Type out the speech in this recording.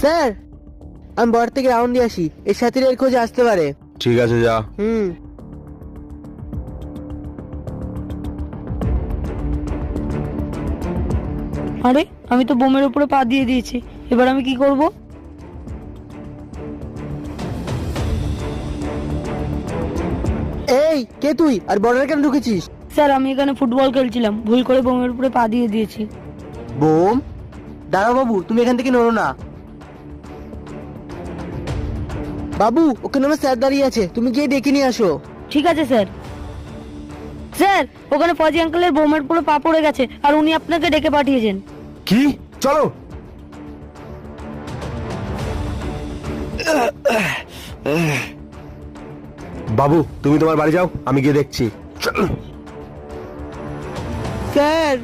Sir, আমি বর থেকে রাউন্ড দিয়ে আসি, এর সাথে এর খোঁজে আসতে পারে। ঠিক আছে, যা। আরে আমি তো বোমের উপরে পা দিয়ে দিয়েছি, এবার আমি কি করব? এই কে তুই, আর বর্ডার কেন ঢুকেছিস? স্যার আমি এখানে ফুটবল খেলছিলাম, ভুল করে বোমের উপরে পা দিয়ে দিয়েছি। বোম? দাঁড়াও বাবু, তুমি এখান থেকে নড়ো না। বাবু, ওখানে আমার স্যার দাঁড়িয়ে আছে, তুমি গিয়ে ডেকে নিয়ে আসো। ঠিক আছে স্যার। স্যার, ওখানে ফজি আঙ্কেলের বোমের উপরে পা পড়ে গেছে, আর উনি আপনাকে ডেকে পাঠিয়েছেন। কি? চলো। বাবু, তুমি তোমার বাড়ি যাও, আমি গিয়ে দেখছি। চল। স্যার,